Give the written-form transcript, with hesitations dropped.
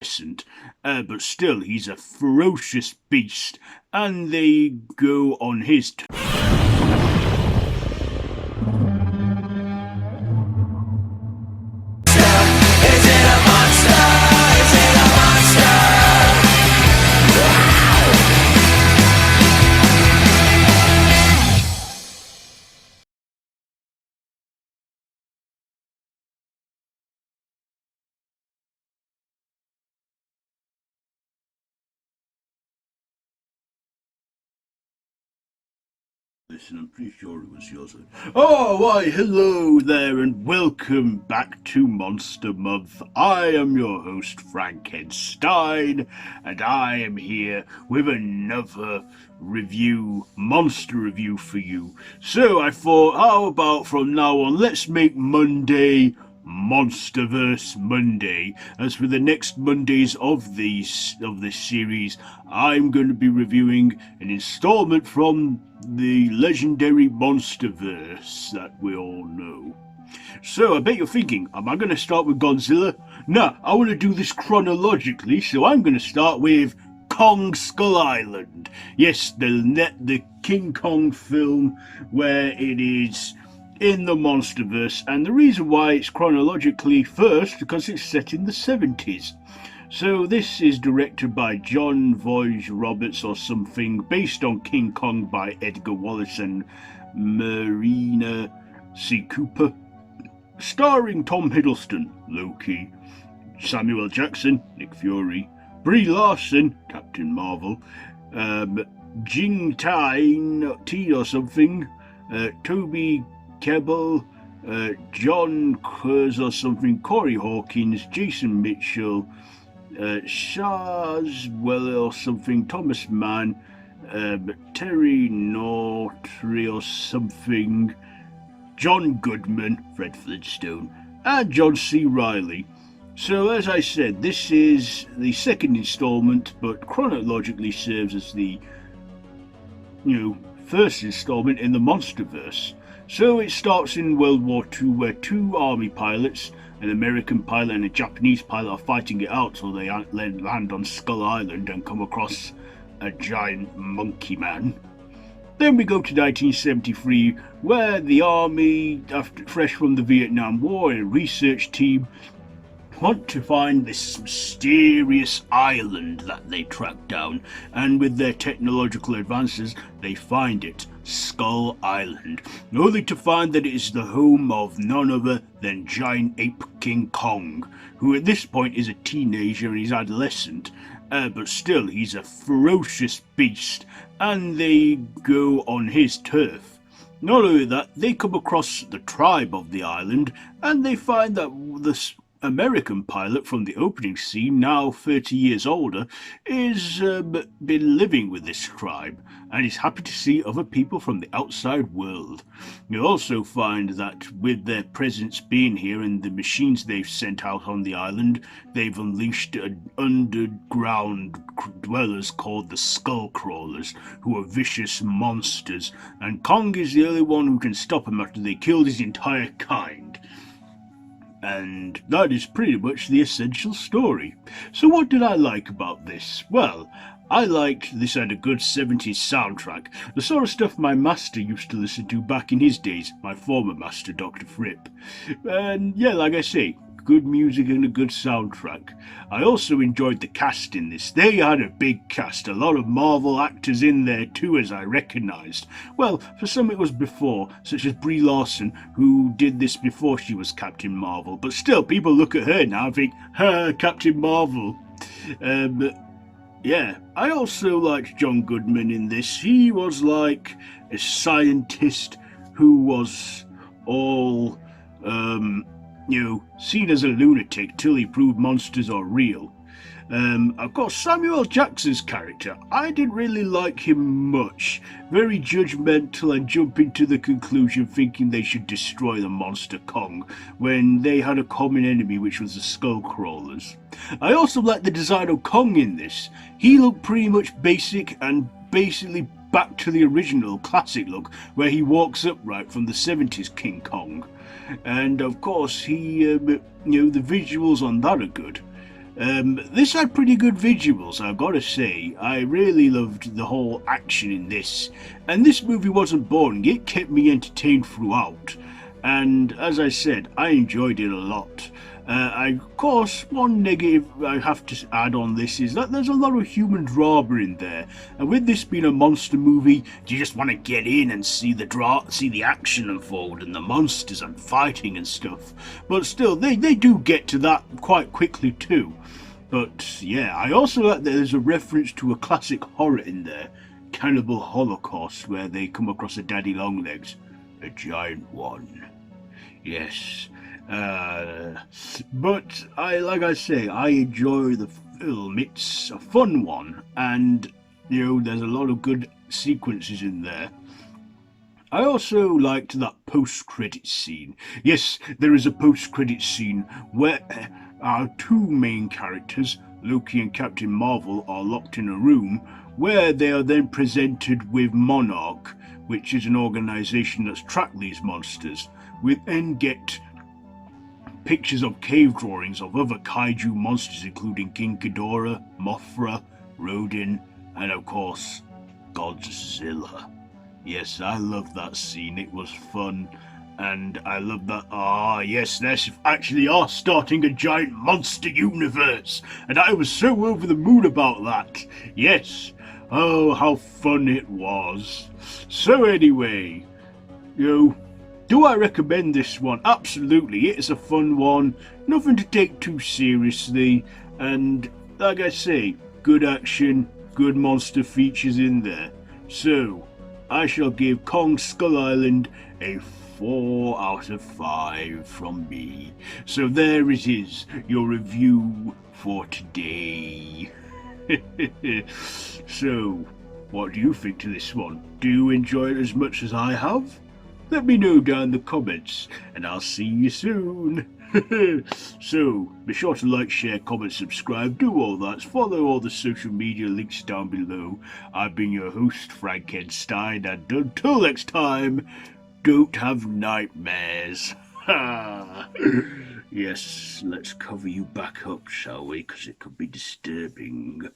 innocent, but still he's a ferocious beast, and they go on his Listen, I'm pretty sure it was yours. Oh, why, hello there, and welcome back to Monster Month. I am your host, Frankenstein, and I am here with another monster review for you. So I thought, how about from now on, let's make Monday Monsterverse Monday. As for the next Mondays of this series, I'm going to be reviewing an installment from the legendary Monsterverse that we all know. So I bet you're thinking, am I going to start with Godzilla? No, I want to do this chronologically, so I'm going to start with Kong Skull Island. Yes, the King Kong film where it is in the Monsterverse, and the reason why it's chronologically first because it's set in the 70s. So this is directed by John Voight Roberts or something, based on King Kong by Edgar Wallace and Marina C. Cooper, starring Tom Hiddleston, Loki, Samuel Jackson, Nick Fury, Brie Larson, Captain Marvel, Jing Tai or something, Toby Kebbell, John Kurz or something, Corey Hawkins, Jason Mitchell, Shaz Weller or something, Thomas Mann, Terry Nortry or something, John Goodman, Fred Flintstone, and John C. Reilly. So as I said, this is the second installment, but chronologically serves as the first installment in the Monsterverse. So it starts in World War II, where two army pilots, an American pilot and a Japanese pilot, are fighting it out till they land on Skull Island and come across a giant monkey man. Then we go to 1973, where the army, fresh from the Vietnam War, and a research team want to find this mysterious island that they track down, and with their technological advances, they find it, Skull Island, only to find that it is the home of none other than giant ape King Kong, who at this point is a teenager and he's adolescent, but still he's a ferocious beast, and they go on his turf. Not only that, they come across the tribe of the island, and they find that this American pilot from the opening scene, now 30 years older, is been living with this tribe and is happy to see other people from the outside world. You also find that with their presence being here and the machines they've sent out on the island, they've unleashed underground dwellers called the Skullcrawlers, who are vicious monsters, and Kong is the only one who can stop them after they killed his entire kind. And that is pretty much the essential story. So what did I like about this? Well, I liked this had a good 70s soundtrack, the sort of stuff my master used to listen to back in his days, my former master, Dr. Fripp. And yeah, like I say, good music and a good soundtrack. I also enjoyed the cast in this. They had a big cast, a lot of Marvel actors in there too, as I recognised. Well, for some it was before, such as Brie Larson, who did this before she was Captain Marvel, but still, people look at her now and think, Captain Marvel. Yeah, I also liked John Goodman in this. He was like a scientist who was all, seen as a lunatic till he proved monsters are real. Of course, Samuel Jackson's character, I didn't really like him much. Very judgmental and jumping to the conclusion thinking they should destroy the monster Kong when they had a common enemy, which was the Skullcrawlers. I also liked the design of Kong in this. He looked pretty much basic and basically back to the original classic look where he walks upright from the 70s King Kong. And of course, the visuals on that are good. This had pretty good visuals, I've got to say. I really loved the whole action in this. And this movie wasn't boring, it kept me entertained throughout. And as I said, I enjoyed it a lot. Of course, one negative I have to add on this is that there's a lot of human drama in there. And with this being a monster movie, you just want to get in and see the action unfold and the monsters and fighting and stuff. But still, they do get to that quite quickly too. But yeah, I also like that there's a reference to a classic horror in there, Cannibal Holocaust, where they come across a daddy longlegs, a giant one. Yes. But like I say, I enjoy the film. It's a fun one, and there's a lot of good sequences in there. I also liked that post-credit scene. Yes, there is a post-credit scene where our two main characters, Loki and Captain Marvel, are locked in a room where they are then presented with Monarch, which is an organization that's tracked these monsters. We then get pictures of cave drawings of other kaiju monsters, including King Ghidorah, Mothra, Rodin, and of course, Godzilla. Yes, I love that scene. It was fun. And I love that, yes, they actually are starting a giant monster universe. And I was so over the moon about that. Yes. Oh, how fun it was. So anyway, do I recommend this one? Absolutely, it's a fun one. Nothing to take too seriously. And like I say, good action, good monster features in there. So, I shall give Kong Skull Island a 4 out of 5 from me. So there it is, your review for today. So, what do you think to this one? Do you enjoy it as much as I have? Let me know down in the comments, and I'll see you soon. So, be sure to like, share, comment, subscribe, do all that. Follow all the social media links down below. I've been your host, Frankenstein, and until next time, don't have nightmares. Yes, let's cover you back up, shall we? Because it could be disturbing.